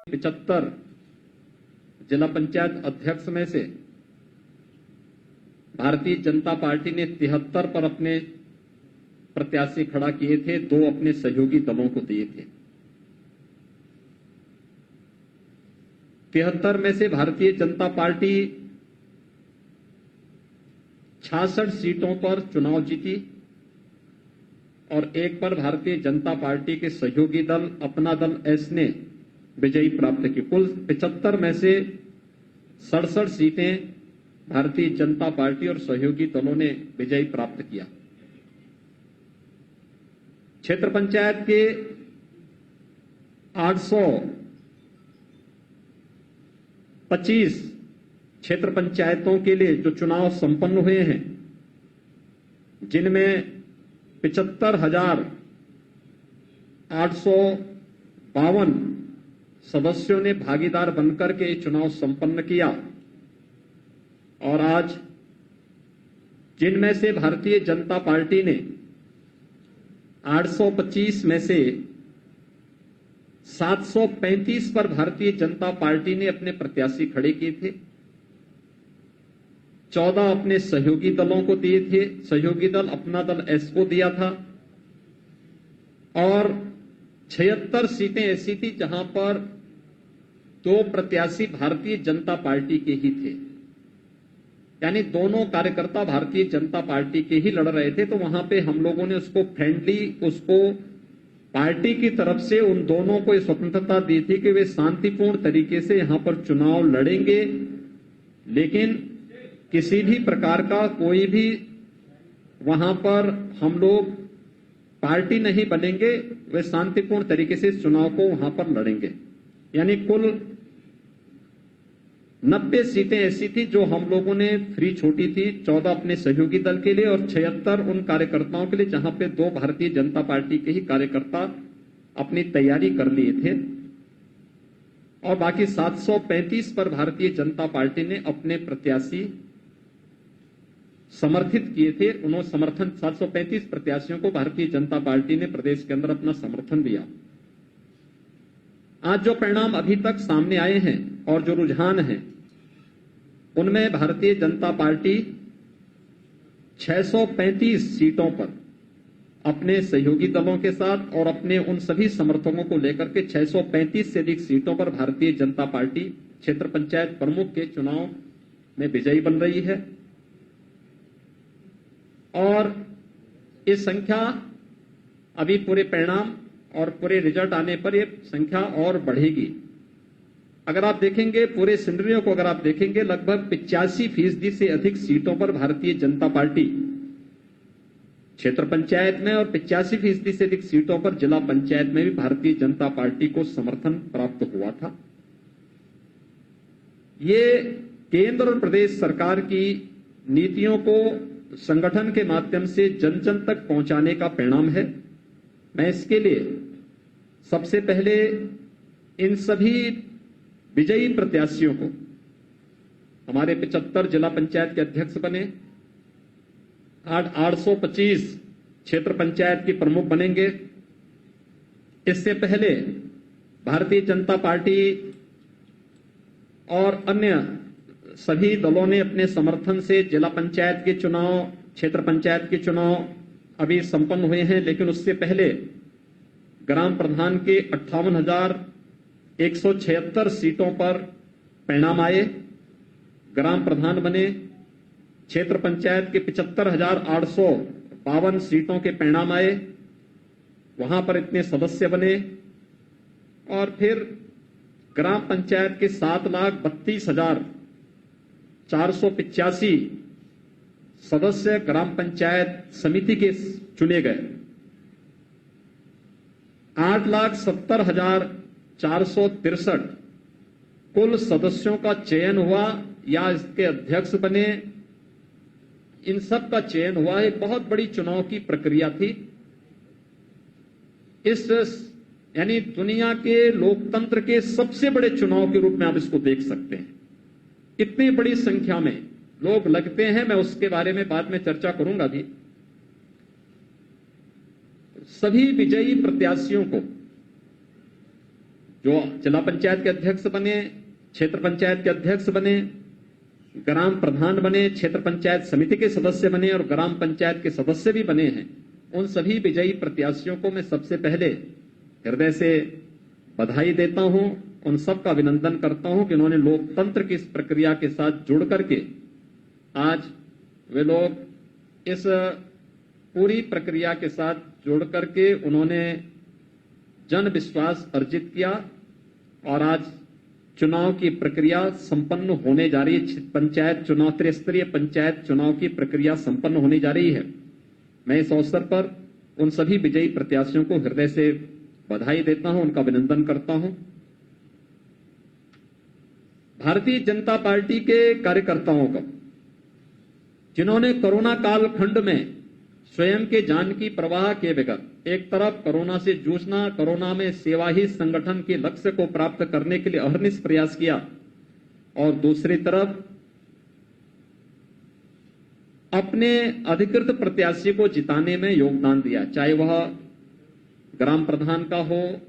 75 जिला पंचायत अध्यक्ष में से भारतीय जनता पार्टी ने 73 पर अपने प्रत्याशी खड़ा किए थे, 2 अपने सहयोगी दलों को दिए थे। 73 में से भारतीय जनता पार्टी 66 सीटों पर चुनाव जीती और 1 पर भारतीय जनता पार्टी के सहयोगी दल अपना दल एस ने विजयी प्राप्त की। कुल 75 में से 67 सीटें भारतीय जनता पार्टी और सहयोगी दलों ने विजयी प्राप्त किया। क्षेत्र पंचायत के 825 क्षेत्र पंचायतों के लिए जो चुनाव संपन्न हुए हैं, जिनमें 75,852 सदस्यों ने भागीदार बनकर के चुनाव संपन्न किया और आज जिनमें से भारतीय जनता पार्टी ने 825 में से 735 पर भारतीय जनता पार्टी ने अपने प्रत्याशी खड़े किए थे, 14 अपने सहयोगी दलों को दिए थे, सहयोगी दल अपना दल एस को दिया था और 76 सीटें ऐसी थी जहां पर 2 प्रत्याशी भारतीय जनता पार्टी के ही थे, यानी दोनों कार्यकर्ता भारतीय जनता पार्टी के ही लड़ रहे थे। तो वहां पे हम लोगों ने उसको पार्टी की तरफ से उन दोनों को स्वतंत्रता दी थी कि वे शांतिपूर्ण तरीके से यहां पर चुनाव लड़ेंगे, लेकिन किसी भी प्रकार का कोई भी वहां पर हम लोग पार्टी नहीं बनेंगे, वे शांतिपूर्ण तरीके से इस चुनाव को वहां पर लड़ेंगे। यानी कुल 90 सीटें ऐसी थी जो हम लोगों ने फ्री छोटी थी, 14 अपने सहयोगी दल के लिए और 76 उन कार्यकर्ताओं के लिए जहां पे 2 भारतीय जनता पार्टी के ही कार्यकर्ता अपनी तैयारी कर लिए थे और बाकी 735 पर भारतीय जनता पार्टी ने अपने प्रत्याशी समर्थित किए थे। उन्होंने समर्थन 735 प्रत्याशियों को भारतीय जनता पार्टी ने प्रदेश के अंदर अपना समर्थन दिया। आज जो परिणाम अभी तक सामने आए हैं और जो रुझान हैं, उनमें भारतीय जनता पार्टी 635 सीटों पर अपने सहयोगी दलों के साथ और अपने उन सभी समर्थकों को लेकर के 635 से अधिक सीटों पर भारतीय जनता पार्टी क्षेत्र पंचायत प्रमुख के चुनाव में विजयी बन रही है और ये संख्या अभी पूरे परिणाम और पूरे रिजल्ट आने पर ये संख्या और बढ़ेगी। अगर आप देखेंगे पूरे सिनेरियो को, अगर आप देखेंगे लगभग 85% से अधिक सीटों पर भारतीय जनता पार्टी क्षेत्र पंचायत में और 85% से अधिक सीटों पर जिला पंचायत में भी भारतीय जनता पार्टी को समर्थन प्राप्त हुआ था। ये केंद्र और प्रदेश सरकार की नीतियों को संगठन के माध्यम से जन जन तक पहुंचाने का परिणाम है। मैं इसके लिए सबसे पहले इन सभी विजयी प्रत्याशियों को, हमारे 75 जिला पंचायत के अध्यक्ष बने, 825 क्षेत्र पंचायत की प्रमुख बनेंगे। इससे पहले भारतीय जनता पार्टी और अन्य सभी दलों ने अपने समर्थन से जिला पंचायत के चुनाव, क्षेत्र पंचायत के चुनाव अभी संपन्न हुए हैं, लेकिन उससे पहले ग्राम प्रधान के 58,176 सीटों पर परिणाम आए, ग्राम प्रधान बने। क्षेत्र पंचायत के 75,852 सीटों के परिणाम आए, वहां पर इतने सदस्य बने और फिर ग्राम पंचायत के 7,32,485 सदस्य ग्राम पंचायत समिति के चुने गए। 8,70,463 कुल सदस्यों का चयन हुआ या इसके अध्यक्ष बने, इन सब का चयन हुआ। एक बहुत बड़ी चुनाव की प्रक्रिया थी। यानी दुनिया के लोकतंत्र के सबसे बड़े चुनाव के रूप में आप इसको देख सकते हैं। इतनी बड़ी संख्या में लोग लगते हैं, मैं उसके बारे में बाद में चर्चा करूंगा भी। सभी विजयी प्रत्याशियों को जो जिला पंचायत के अध्यक्ष बने, क्षेत्र पंचायत के अध्यक्ष बने, ग्राम प्रधान बने, क्षेत्र पंचायत समिति के सदस्य बने और ग्राम पंचायत के सदस्य भी बने हैं, उन सभी विजयी प्रत्याशियों को मैं सबसे पहले हृदय से बधाई देता हूं, उन सब का अभिनंदन करता हूं कि उन्होंने लोकतंत्र की इस प्रक्रिया के साथ जुड़ करके आज वे लोग इस पूरी प्रक्रिया के साथ जुड़ करके उन्होंने जन विश्वास अर्जित किया और आज चुनाव की प्रक्रिया संपन्न होने जा रही है। पंचायत चुनाव, त्रिस्तरीय पंचायत चुनाव की प्रक्रिया संपन्न होने जा रही है। मैं इस अवसर पर उन सभी विजयी प्रत्याशियों को हृदय से बधाई देता हूं, उनका अभिनंदन करता हूं। भारतीय जनता पार्टी के कार्यकर्ताओं को, जिन्होंने कोरोना कालखंड में स्वयं के जान की परवाह किए बगैर एक तरफ कोरोना से जूझना, कोरोना में सेवा ही संगठन के लक्ष्य को प्राप्त करने के लिए अहर्निश प्रयास किया और दूसरी तरफ अपने अधिकृत प्रत्याशी को जिताने में योगदान दिया, चाहे वह ग्राम प्रधान का हो,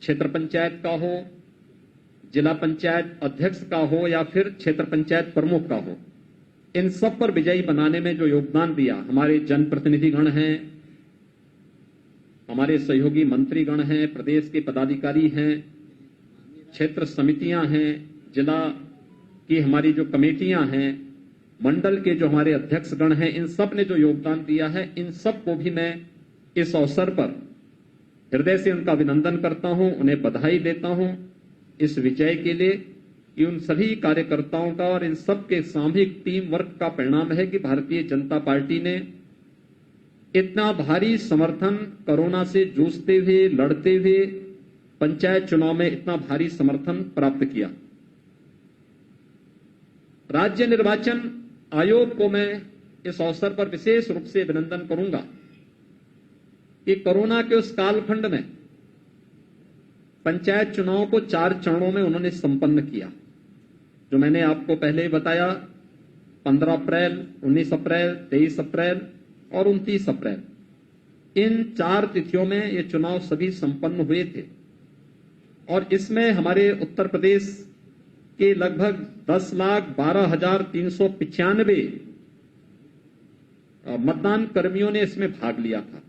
क्षेत्र पंचायत का हो, जिला पंचायत अध्यक्ष का हो या फिर क्षेत्र पंचायत प्रमुख का हो। इन सब पर विजयी बनाने में जो योगदान दिया हमारे जनप्रतिनिधिगण हैं, हमारे सहयोगी मंत्रीगण हैं, प्रदेश के पदाधिकारी हैं, क्षेत्र समितियां हैं, जिला की हमारी जो कमेटियां हैं, मंडल के जो हमारे अध्यक्षगण हैं, इन सब ने जो योगदान दिया है, इन सब को भी मैं इस अवसर पर हृदय से उनका अभिनंदन करता हूं, उन्हें बधाई देता हूं इस विजय के लिए। ये उन सभी कार्यकर्ताओं का और इन सब के सामूहिक टीम वर्क का परिणाम है कि भारतीय जनता पार्टी ने इतना भारी समर्थन कोरोना से जूझते हुए, लड़ते हुए पंचायत चुनाव में इतना भारी समर्थन प्राप्त किया। राज्य निर्वाचन आयोग को मैं इस अवसर पर विशेष रूप से अभिनंदन करूंगा कि कोरोना के उस कालखंड में पंचायत चुनाव को 4 चरणों में उन्होंने संपन्न किया, जो मैंने आपको पहले ही बताया। 15 अप्रैल, 19 अप्रैल, 23 अप्रैल और 29 अप्रैल, इन 4 तिथियों में ये चुनाव सभी संपन्न हुए थे और इसमें हमारे उत्तर प्रदेश के लगभग 10,12,395 मतदान कर्मियों ने इसमें भाग लिया था।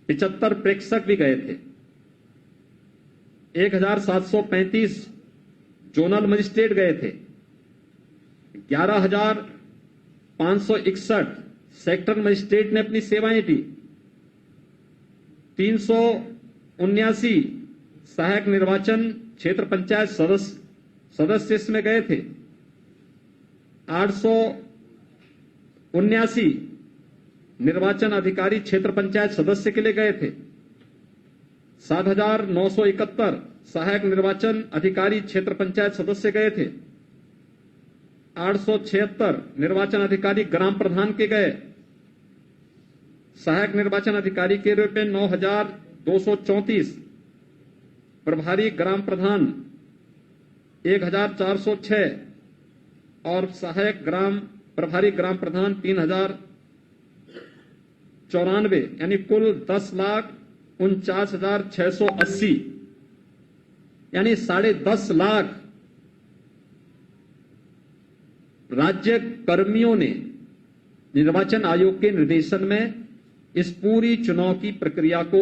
75 प्रेक्षक भी गए थे। 1,735 जोनल मजिस्ट्रेट गए थे। 11,561 सेक्टर मजिस्ट्रेट ने अपनी सेवाएं दी। 379 सहायक निर्वाचन क्षेत्र पंचायत सदस्य इसमें गए थे। 879 निर्वाचन अधिकारी क्षेत्र पंचायत सदस्य के लिए गए थे। 7,971 सहायक निर्वाचन अधिकारी क्षेत्र पंचायत सदस्य गए थे। 876 निर्वाचन अधिकारी ग्राम प्रधान के गए। सहायक निर्वाचन अधिकारी के रूप में 9,234, प्रभारी ग्राम प्रधान 1,406 और सहायक प्रभारी ग्राम प्रधान 3,094, यानी कुल 10,49,680, यानी 10.5 लाख राज्य कर्मियों ने निर्वाचन आयोग के निर्देशन में इस पूरी चुनाव की प्रक्रिया को